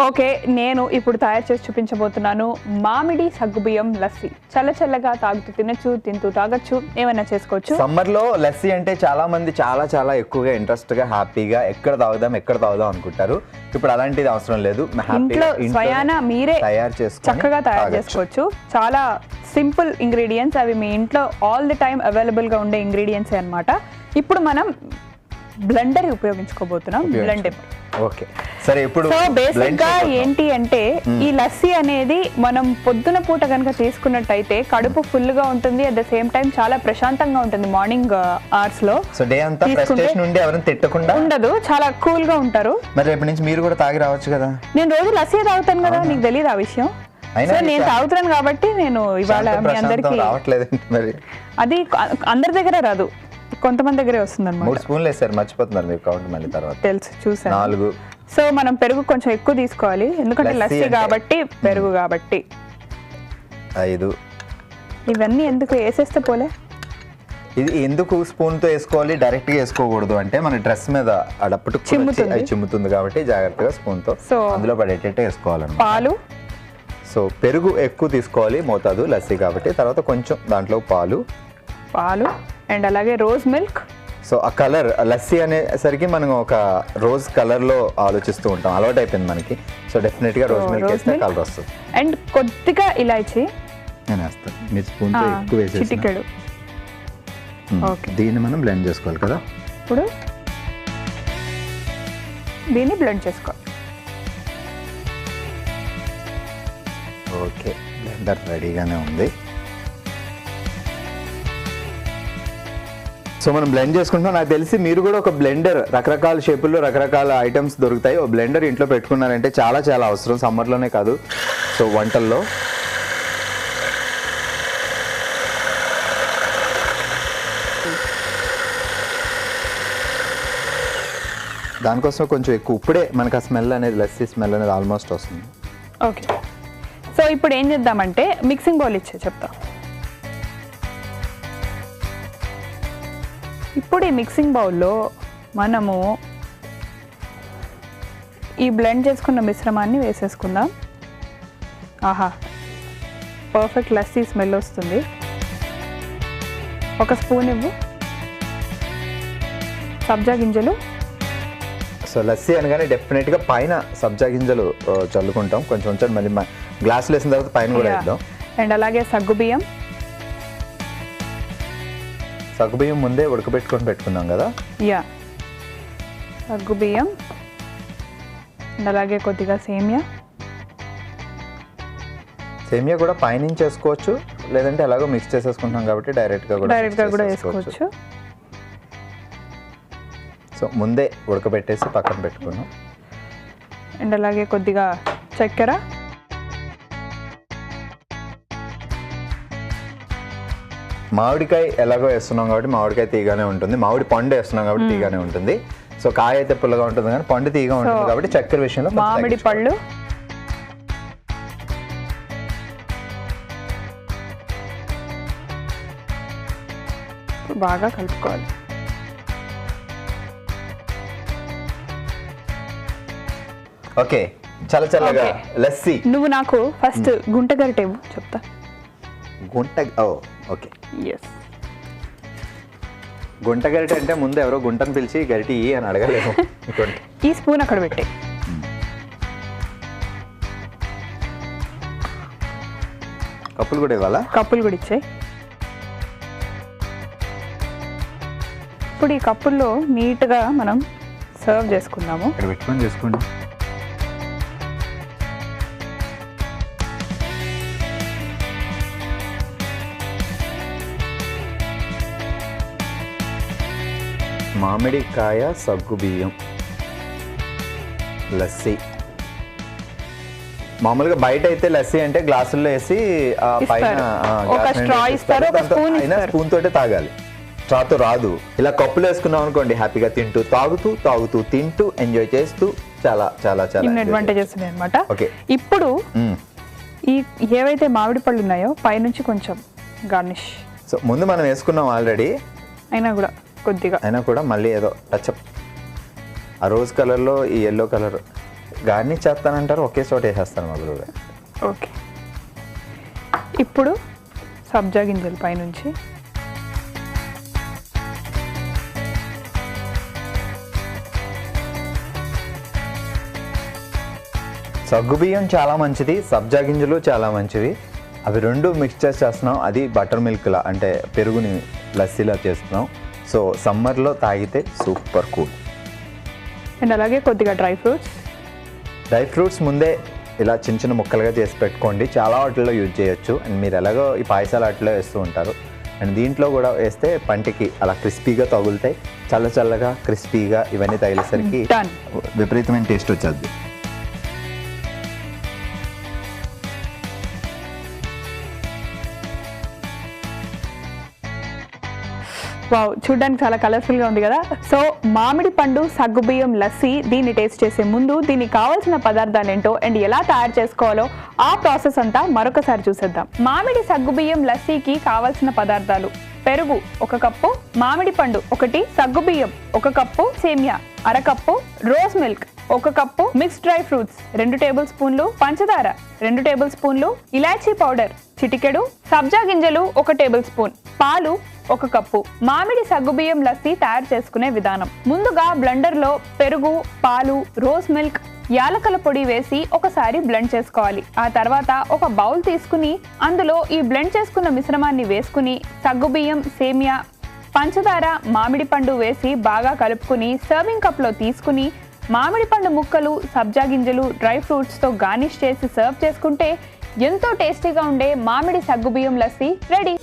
Okay, నేను ఇప్పుడు తయారు చేసి చూపించబోతున్నాను మామిడి సగ్గుబియ్యం లస్సీ. చల్లగా తాగుతూ తినచ్చు, తింటూ తాగొచ్చు, ఏమైనా చేసుకోవచ్చు. సమ్మర్ లో లస్సీ అంటే చాలా మంది చాలా ఎక్కువగా ఇంట్రెస్ట్ గా హ్యాపీగా ఎక్కడ తాగుదాం అనుకుంటారు. ఇప్పుడు అలాంటిది అవసరం లేదు. ఇంట్లో స్వయానా మీరే చక్కగా తయారు చేసుకోవచ్చు. చాలా సింపుల్ ఇంగ్రీడియంట్స్, అవి మీ ఇంట్లో ఆల్ ది టైమ్ అవైలబుల్ గా ఉండే ఇంగ్రీడియంట్స్ అన్నమాట. ఇప్పుడు మనం బ్లెండర్ ఉపయోగించుకోబోతున్నాం. బ్లెండర్ ఓకే సరే. ఇప్పుడు సో బేసిక్ గా ఏంటి అంటే ఈ లస్సీ అనేది మనం పొద్దున పూట కనుక తీసుకున్నట్టయితే కడుపు ఫుల్ గా ఉంటుంది, అట్ ద సేమ్ టైం చాలా ప్రశాంతంగా ఉంటుంది. మార్నింగ్ అవర్స్ లో సో డే అంతా ఫ్రస్ట్రేషన్ ఉండి ఎవరైనా తిట్టకుండా ఉండదు, చాలా కూల్ గా ఉంటారు. మరి రేపటి నుంచి మీరు కూడా తాగి రావచ్చు కదా. నేను రోజు లస్సీ తాగుతాను కదా, నీకు తెలియదు ఆ విషయం? సో నేను తాగుతున్నాను కాబట్టి నేను ఇవాళ మీ అందరికి రావట్లేదు. మరి అది అందరి దగ్గర రాదు, కొంతమంది దగ్గరే వస్తుంది అన్నమాట. 3 స్పూన్లు వేసారు, మర్చిపోతున్నారు మీరు కౌంట్ మళ్ళీ తర్వాత. తెలుసు, చూసాను. 4. సో మనం పెరుగు కొంచెం ఎక్కువ తీసుకోవాలి, ఎందుకంటే లస్సీ కాబట్టి, పెరుగు కాబట్టి. 5. ఇవన్నీ ఎందుకు వేసేస్తే పోలే? ఇది ఎందుకు స్పూన్ తో వేసుకోవాలి, డైరెక్ట్ గా వేసుకోకూడదు అంటే మన డ్రెస్ మీద అడప్పుడు చిమ్ముతుంది కాబట్టి జాగ్రత్తగా స్పూన్ తో అందులో పడేటట్టు వేసుకోవాలన్నమాట. పాలు, సో పెరుగు ఎక్కువ తీసుకోవాలి మోతాదు, లస్సీ కాబట్టి. తర్వాత కొంచెం దాంట్లో పాలు అండ్ అలాగే రోజ్ మిల్క్. సో ఆ కలర్ లస్సీ అనేసరికి మనం ఒక రోజ్ కలర్ లో ఆలోచిస్తూ ఉంటాం, అలవాటు అయిపోయింది మనకి. సో డెఫినెట్ గా రోజ్ మిల్క్ వేస్తే కలర్ వస్తుంది. అండ్ కొద్దిగా ఇలాచి నేను వేస్తాను, మీ స్పూన్ తో ఎక్కువ వేసేసి చిటికెడు. ఓకే, దీన్ని మనం బ్లెండ్ చేసుకోవాలి కదా. ఇప్పుడు దీన్ని బ్లెండ్ చేసుకోవాలి. ఓకే, బ్లెండర్ రెడీగానే ఉంది. సో మనం బ్లెండ్ చేసుకుంటాం. నాకు తెలిసి మీరు కూడా ఒక బ్లెండర్, రకరకాల షేపుల్లో రకరకాల ఐటమ్స్ దొరుకుతాయి. ఓ బ్లెండర్ ఇంట్లో పెట్టుకున్నారంటే చాలా అవసరం, సమ్మర్లోనే కాదు, సో వంటల్లో. దానికోసం కొంచెం ఎక్కువ ఇప్పుడే మనకు ఆ స్మెల్ అనేది, లస్సీ స్మెల్ అనేది ఆల్మోస్ట్ వస్తుంది. ఓకే, సో ఇప్పుడు ఏం చేద్దామంటే మిక్సింగ్ బౌల్ చెప్తా. ఇప్పుడు ఈ మిక్సింగ్ బౌల్లో మనము ఈ బ్లెండ్ చేసుకున్న మిశ్రమాన్ని వేసేసుకుందాం. ఆహా, పర్ఫెక్ట్ లస్సీ స్మెల్ వస్తుంది. ఒక స్పూన్ ఇవ్వు. సబ్జా గింజలు. సో లస్సీ అనగానే డెఫినెట్గా పైన సబ్జా గింజలు చల్లుకుంటాం, కొంచెం మళ్ళీ గ్లాసులు వేసిన తర్వాత పైన కూడా వేద్దాం. అండ్ అలాగే సగ్గుబియ్యం. సగ్గుబియ్యం ముందే ఉడకబెట్టుకొని పెట్టుకున్నాం కదా. యా, సగ్గుబియ్యం అండ్ అలాగే కొద్దిగా సేమియా కూడా పైనుంచి వేసుకోవచ్చు, లేదంటే ఎలాగో మిక్స్ చేసేసుకుంటాం కాబట్టి డైరెక్ట్ గా కూడా వేసుకోవచ్చు. సో ముందే ఉడకబెట్టేసి పక్కన పెట్టుకున్నాం. అండ్ అలాగే కొద్దిగా చక్కెర. మామిడికాయ ఎలాగో వేస్తున్నాం కాబట్టి మామిడికాయ తీగానే ఉంటుంది, మామిడి పండు వేస్తున్నాం కాబట్టి తీగానే ఉంటుంది. సో కాయ అయితే పుల్లగా ఉంటుంది కానీ పండు తీగా ఉంటుంది కాబట్టి చక్కెర విషయంలో మామిడి పళ్ళు, బాగా కలుపుకోవాలి. ఓకే, చల్లగా లస్సీ. నువ్వు నాకు ఫస్ట్ గుంట గరిటె చెప్తా. ఓకే, గుంట గరిటె అంటే ముందు ఎవరో గుంటను పిలిచి గరిటె అని అడగలేము. ఈ స్పూన్ అక్కడ పెట్టే. కప్పులు కూడా ఇవ్వాలా? కప్పులు కూడా ఇచ్చాయి. ఇప్పుడు ఈ కప్పుల్లో నీట్గా మనం సర్వ్ చేసుకుందాము. ఇక్కడ పెట్టుకొని చేసుకోండి. మామిడికాయ సగ్గుబియ్యం లస్సీ. మామూలుగా బయట అయితే లస్సీ అంటే గ్లాసుల్లో వేసి స్పూన్ తోటే తాగాలి, స్ట్రాతో రాదు. ఇలా కప్పులు వేసుకున్నాం అనుకోండి, హ్యాపీగా తాగుతూ తింటూ ఎంజాయ్ చేస్తూ చాలా అడ్వాంటేజెస్ ఉన్నాయి అన్నమాట. ఓకే, ఇప్పుడు ఈ ఏవైతే మామిడి పళ్ళు ఉన్నాయో పైనుంచి కొంచెం గార్నిష్. సో ముందు మనం వేసుకున్నాం ఆల్రెడీ, అయినా కూడా మళ్ళీ ఏదో టచ్అప్. ఆ రోజ్ కలర్లో ఈ ఎల్లో కలర్ గార్నిష్ చేస్తానంటారు, ఒకే చోట వేసేస్తాను మా గురువు గారు. ఓకే, ఇప్పుడు సబ్జా గింజల పైనుంచి సగ్గుబియ్యం చాలా మంచిది, సబ్జా గింజలు చాలా మంచివి. అవి రెండు మిక్స్చర్ చేస్తున్నాం, అది బటర్ మిల్క్లా అంటే పెరుగుని లస్సీలా చేస్తున్నాం. సో సమ్మర్లో తాగితే సూపర్ కూల్. అండ్ అలాగే కొద్దిగా డ్రై ఫ్రూట్స్ ముందే ఇలా చిన్న చిన్న ముక్కలుగా చేసి పెట్టుకోండి, చాలా వాటిల్లో యూజ్ చేయొచ్చు. అండ్ మీరు ఎలాగో ఈ పాయసాలు వాటిలో వేస్తూ ఉంటారు, అండ్ దీంట్లో కూడా వేస్తే పంటికి అలా క్రిస్పీగా తగులుతాయి. చల్లగా క్రిస్పీగా ఇవన్నీ తగిలేసరికి విపరీతమైన టేస్ట్ వచ్చేది. వావ్, చూడడానికి చాలా కలర్ఫుల్గా ఉంది కదా. సో మామిడి పండు సగ్గుబియ్యం లస్సీ, దీన్ని టేస్ట్ చేసే ముందు దీనికి కావాల్సిన పదార్థాలు ఏంటో అండ్ ఎలా తయారు చేసుకోవాలో ఆ ప్రాసెస్ అంతా మరొకసారి చూసేద్దాం. మామిడి సగ్గుబియ్యం లస్సీకి కావాల్సిన పదార్థాలు: పెరుగు 1 కప్పు, మామిడి పండు 1, సగ్గుబియ్యం 1 కప్పు, సేమియా 1/2 cup, rose milk 1 cup, mixed dry fruits 2 table స్పూన్లు, పంచదార 2 టేబుల్ స్పూన్లు, ఇలాచీ పౌడర్ చిటికెడు, సబ్జా గింజలు 1 టేబుల్ స్పూన్, పాలు 1 కప్పు. మామిడి సగ్గుబియ్యం లస్సీ తయారు చేసుకునే విధానం: ముందుగా బ్లెండర్ లో పెరుగు, పాలు, రోజ్ మిల్క్, యాలకల పొడి వేసి ఒకసారి బ్లెండ్ చేసుకోవాలి. ఆ తర్వాత ఒక బౌల్ తీసుకుని అందులో ఈ బ్లెండ్ చేసుకున్న మిశ్రమాన్ని వేసుకుని సగ్గుబియ్యం, సేమియా, పంచదార, మామిడి పండు వేసి బాగా కలుపుకుని సర్వింగ్ కప్ లో తీసుకుని మామిడి పండు ముక్కలు, సబ్జా గింజలు, డ్రై ఫ్రూట్స్ తో గార్నిష్ చేసి సర్వ్ చేసుకుంటే ఎంతో టేస్టీగా ఉండే మామిడి సగ్గుబియ్యం లస్సీ రెడీ.